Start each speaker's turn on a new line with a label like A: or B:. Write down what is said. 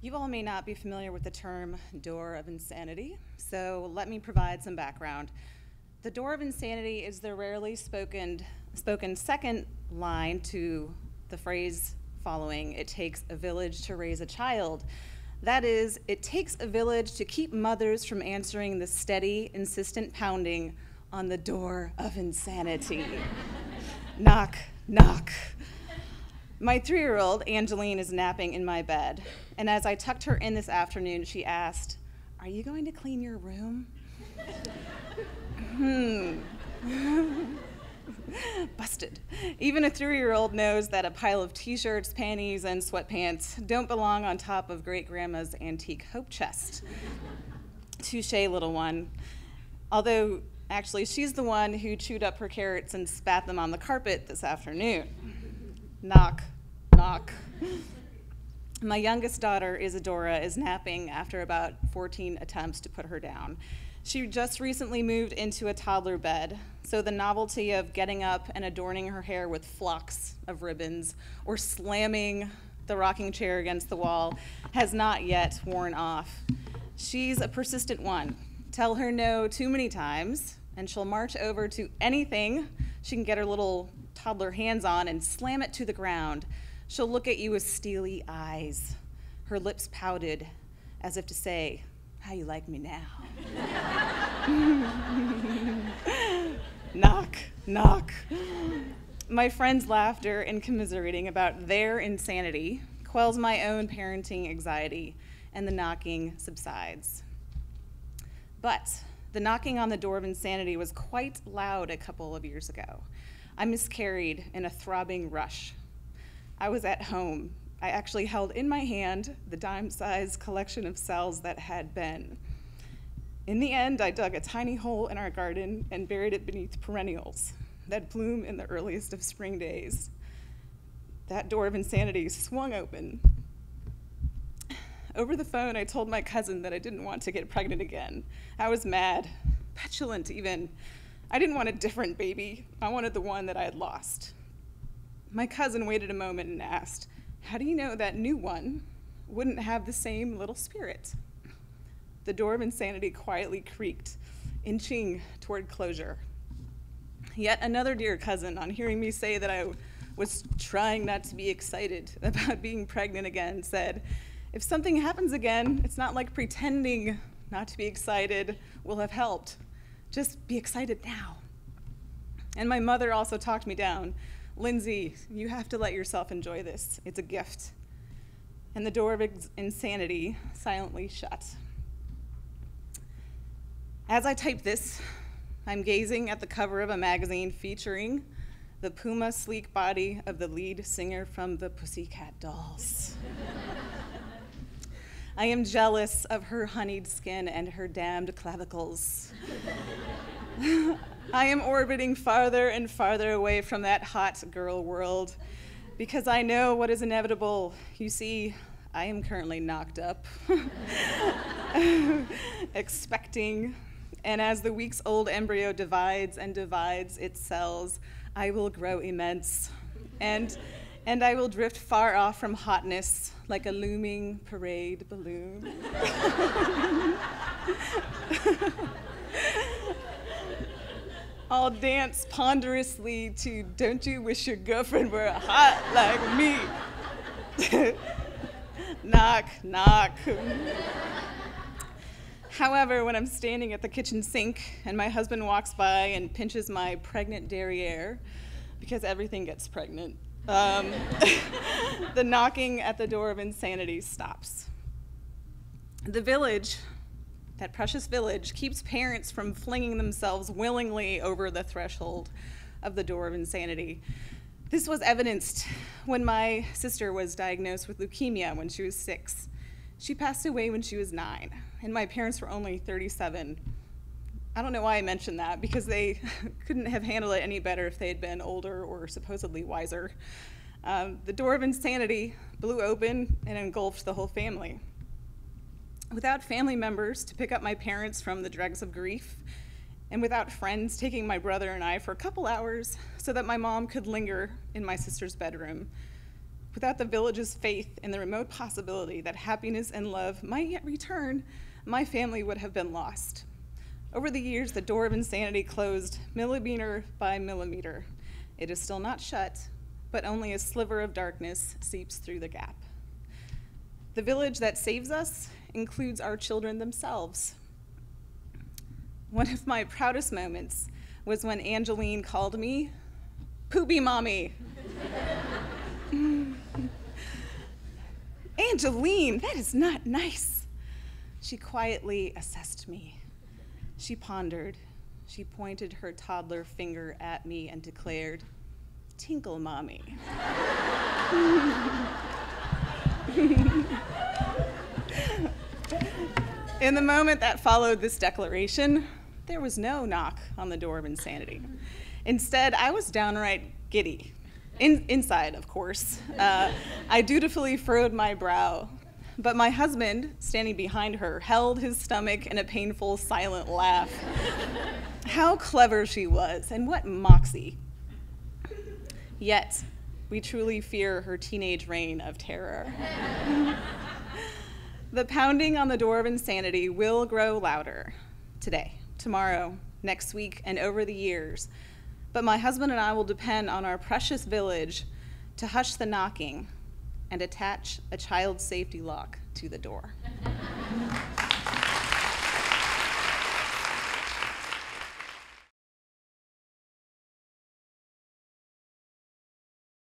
A: You all may not be familiar with the term door of insanity, so let me provide some background. The door of insanity is the rarely spoken second line to the phrase following, "It takes a village to raise a child." That is, it takes a village to keep mothers from answering the steady, insistent pounding on the door of insanity. Knock, knock. My 3-year-old, Angeline, is napping in my bed, and as I tucked her in this afternoon, she asked, "Are you going to clean your room?" Busted. Even a 3-year-old knows that a pile of t-shirts, panties, and sweatpants don't belong on top of great-grandma's antique hope chest. Touche, little one. Although, actually, she's the one who chewed up her carrots and spat them on the carpet this afternoon. Knock, knock. My youngest daughter, Isadora, is napping after about 14 attempts to put her down. She just recently moved into a toddler bed, so the novelty of getting up and adorning her hair with flocks of ribbons or slamming the rocking chair against the wall has not yet worn off. She's a persistent one. Tell her no too many times, and she'll march over to anything she can get her little toddler hands on and slam it to the ground. She'll look at you with steely eyes, her lips pouted, as if to say, "How you like me now?" Knock, knock. My friends' laughter and commiserating about their insanity quells my own parenting anxiety, and the knocking subsides. But the knocking on the door of insanity was quite loud a couple of years ago. I miscarried in a throbbing rush. I was at home. I actually held in my hand the dime-sized collection of cells that had been. In the end, I dug a tiny hole in our garden and buried it beneath perennials that bloom in the earliest of spring days. That door of insanity swung open. Over the phone, I told my cousin that I didn't want to get pregnant again. I was mad, petulant even. I didn't want a different baby. I wanted the one that I had lost. My cousin waited a moment and asked, "How do you know that new one wouldn't have the same little spirit?" The door of insanity quietly creaked, inching toward closure. Yet another dear cousin, on hearing me say that I was trying not to be excited about being pregnant again, said, "If something happens again, it's not like pretending not to be excited will have helped. Just be excited now." And my mother also talked me down. "Lindsay, you have to let yourself enjoy this. It's a gift." And the door of insanity silently shut. As I type this, I'm gazing at the cover of a magazine featuring the Puma sleek body of the lead singer from the Pussycat Dolls. I am jealous of her honeyed skin and her damned clavicles. I am orbiting farther and farther away from that hot girl world because I know what is inevitable. You see, I am currently knocked up, expecting, and as the weeks-old embryo divides and divides its cells, I will grow immense, and I will drift far off from hotness like a looming parade balloon. I'll dance ponderously to "Don't You Wish Your Girlfriend Were Hot Like Me?" Knock, knock. However, when I'm standing at the kitchen sink and my husband walks by and pinches my pregnant derriere, because everything gets pregnant, the knocking at the door of insanity stops. The village, that precious village, keeps parents from flinging themselves willingly over the threshold of the door of insanity. This was evidenced when my sister was diagnosed with leukemia when she was 6. She passed away when she was 9, and my parents were only 37. I don't know why I mentioned that, because they couldn't have handled it any better if they had been older or supposedly wiser. The door of insanity blew open and engulfed the whole family. Without family members to pick up my parents from the dregs of grief, and without friends taking my brother and I for a couple hours so that my mom could linger in my sister's bedroom, Without the village's faith in the remote possibility that happiness and love might yet return, my family would have been lost. Over the years, the door of insanity closed millimeter by millimeter. It is still not shut, but only a sliver of darkness seeps through the gap. The village that saves us includes our children themselves. One of my proudest moments was when Angeline called me Poopy Mommy. Angeline, that is not nice. She quietly assessed me. She pondered. She pointed her toddler finger at me and declared, "Tinkle, Mommy." In the moment that followed this declaration, there was no knock on the door of insanity. Instead, I was downright giddy. Inside, of course. I dutifully furrowed my brow, but my husband, standing behind her, held his stomach in a painful, silent laugh. How clever she was, and what moxie. Yet, we truly fear her teenage reign of terror. The pounding on the door of insanity will grow louder today, tomorrow, next week, and over the years. But my husband and I will depend on our precious village to hush the knocking and attach a child safety lock to the door.